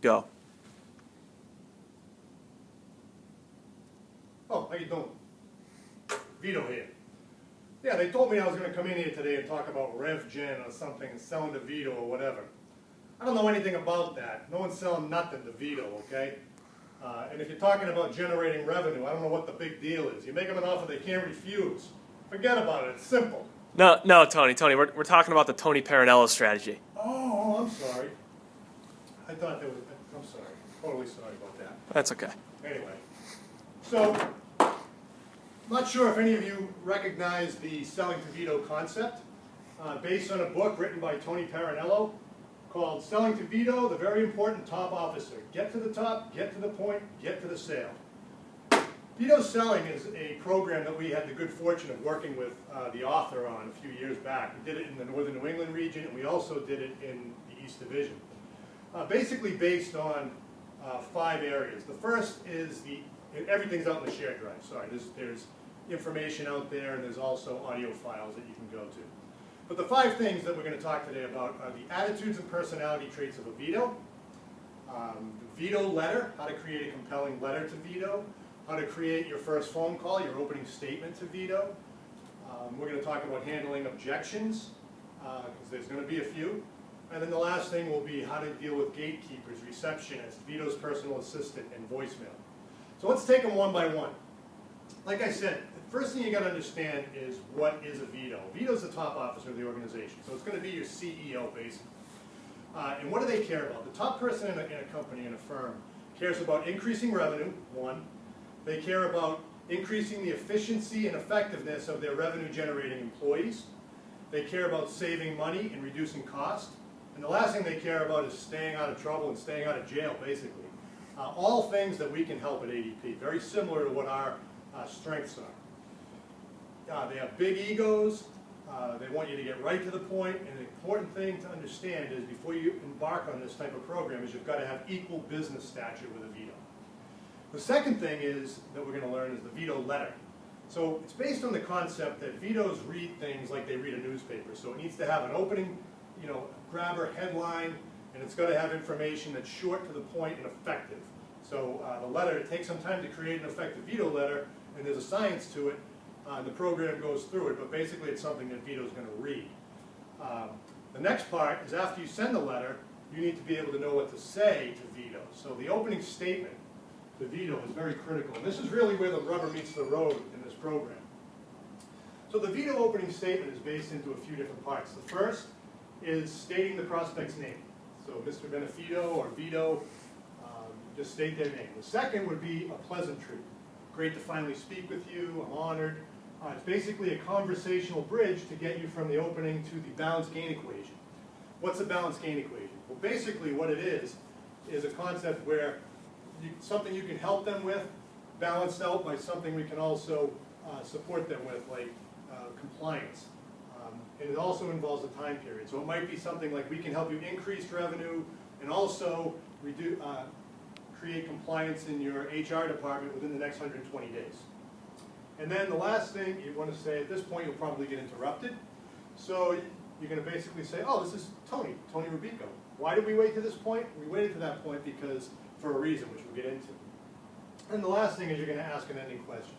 Go. Oh, how you doing? VITO here. Yeah, they told me I was going to come in here today and talk about RevGen or something, selling to VITO or whatever. I don't know anything about that. No one's selling nothing to VITO, okay? And if you're talking about generating revenue, I don't know what the big deal is. You make them an offer they can't refuse. Forget about it. It's simple. No, Tony, we're talking about the Tony Parinello strategy. Oh, I'm sorry. I thought there was, I'm sorry. Totally sorry about that. That's okay. Anyway, so, not sure if any of you recognize the selling to VITO concept, based on a book written by Tony Parinello called Selling to VITO, the Very Important Top Officer. Get to the top, get to the point, get to the sale. VITO Selling is a program that we had the good fortune of working with the author on a few years back. We did it in the Northern New England region, and we also did it in the East Division. Basically based on 5 areas. The first is everything's out in the shared drive. Sorry, there's information out there, and there's also audio files that you can go to. But the 5 things that we're going to talk today about are the attitudes and personality traits of a VITO, the VITO letter, how to create a compelling letter to VITO, how to create your first phone call, your opening statement to VITO. We're going to talk about handling objections, because there's going to be a few. And then the last thing will be how to deal with gatekeepers, receptionists, VITO's personal assistant, and voicemail. So let's take them one by one. Like I said, the first thing you got to understand is what is a VITO. VITO is the top officer of the organization, so it's going to be your CEO basically. And what do they care about? The top person in a company, in a firm, cares about increasing revenue, 1. They care about increasing the efficiency and effectiveness of their revenue-generating employees. They care about saving money and reducing cost. And the last thing they care about is staying out of trouble and staying out of jail, basically. All things that we can help at ADP, very similar to what our strengths are. They have big egos. They want you to get right to the point. And the important thing to understand is before you embark on this type of program is you've got to have equal business stature with a VITO. The second thing is that we're going to learn is the VITO letter. So it's based on the concept that VITOs read things like they read a newspaper. So it needs to have an opening, grabber headline, and it's got to have information that's short to the point and effective. So the letter, it takes some time to create an effective VITO letter, and there's a science to it, and the program goes through it, but basically it's something that VITO is going to read. The next part is after you send the letter, you need to be able to know what to say to VITO. So the opening statement to VITO is very critical, and this is really where the rubber meets the road in this program. So the VITO opening statement is based into a few different parts. The first is stating the prospect's name. So Mr. Benefito or VITO, just state their name. The second would be a pleasantry. Great to finally speak with you, I'm honored. It's basically a conversational bridge to get you from the opening to the balance gain equation. What's a balance gain equation? Well, basically what it is a concept where something you can help them with, balanced out by something we can also support them with, like compliance. And it also involves a time period. So it might be something like we can help you increase revenue and also create compliance in your HR department within the next 120 days. And then the last thing you want to say, at this point you'll probably get interrupted. So you're going to basically say, oh, this is Tony Rubico. Why did we wait to this point? We waited to that point because for a reason, which we'll get into. And the last thing is you're going to ask an ending question.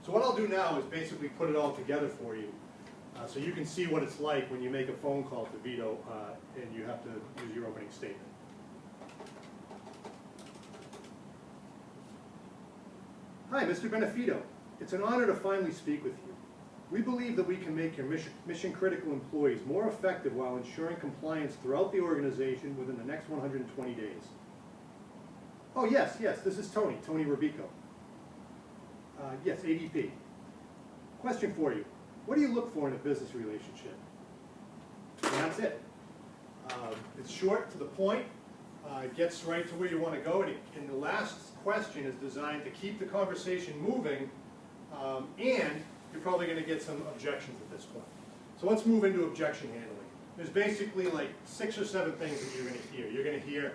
So what I'll do now is basically put it all together for you so you can see what it's like when you make a phone call to VITO and you have to use your opening statement. Hi, Mr. Benefito. It's an honor to finally speak with you. We believe that we can make your mission-critical employees more effective while ensuring compliance throughout the organization within the next 120 days. Oh, yes, this is Tony Rubico. Yes, ADP. Question for you. What do you look for in a business relationship? And that's it. It's short, to the point. It gets right to where you want to go. And the last question is designed to keep the conversation moving, and you're probably going to get some objections at this point. So let's move into objection handling. There's basically like 6 or 7 things that you're going to hear. You're going to hear,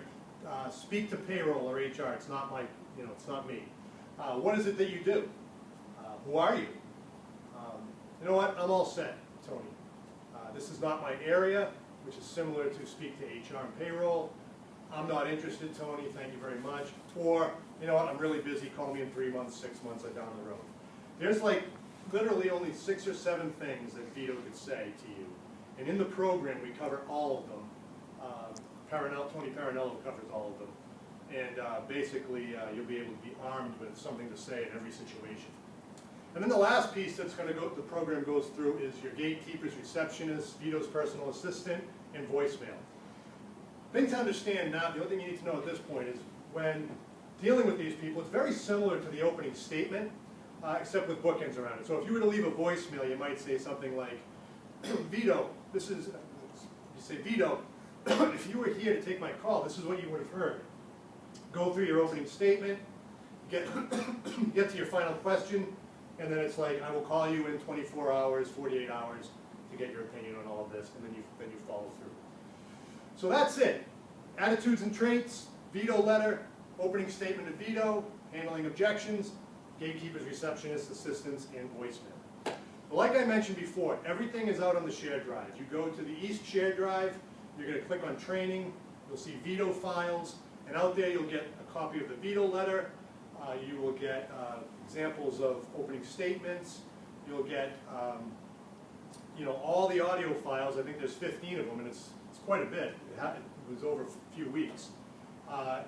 speak to payroll or HR. It's not my, it's not me. What is it that you do? Who are you? You know what? I'm all set, Tony. This is not my area, which is similar to speak to HR and payroll. I'm not interested, Tony, thank you very much. Or, you know what, I'm really busy, call me in 3 months, 6 months, I'm down the road. There's like literally only 6 or 7 things that VITO could say to you. And in the program, we cover all of them. Tony Parinello covers all of them. And basically, you'll be able to be armed with something to say in every situation. And then the last piece that's going to go, the program goes through is your gatekeepers, receptionists, VITO's personal assistant, and voicemail. Thing to understand now, the only thing you need to know at this point is when dealing with these people, it's very similar to the opening statement, except with bookends around it. So if you were to leave a voicemail, you might say something like, VITO, you say, VITO, if you were here to take my call, this is what you would have heard. Go through your opening statement, get to your final question, and then it's like, I will call you in 24 hours, 48 hours to get your opinion on all of this, and then you follow through. So that's it. Attitudes and traits, VITO letter, opening statement of VITO, handling objections, gatekeepers, receptionists, assistants, and voicemail. But like I mentioned before, everything is out on the shared drive. You go to the East shared drive, you're going to click on training, you'll see VITO files, and out there you'll get a copy of the VITO letter, you will get examples of opening statements, you'll get all the audio files. I think there's 15 of them, and it's quite a bit. It was over a few weeks.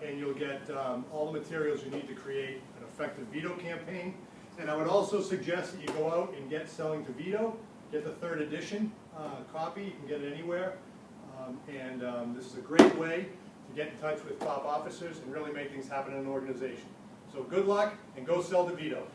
And you'll get all the materials you need to create an effective VITO campaign. And I would also suggest that you go out and get Selling to VITO, get the 3rd edition copy. You can get it anywhere. This is a great way to get in touch with top officers and really make things happen in an organization. So good luck, and go sell to VITO.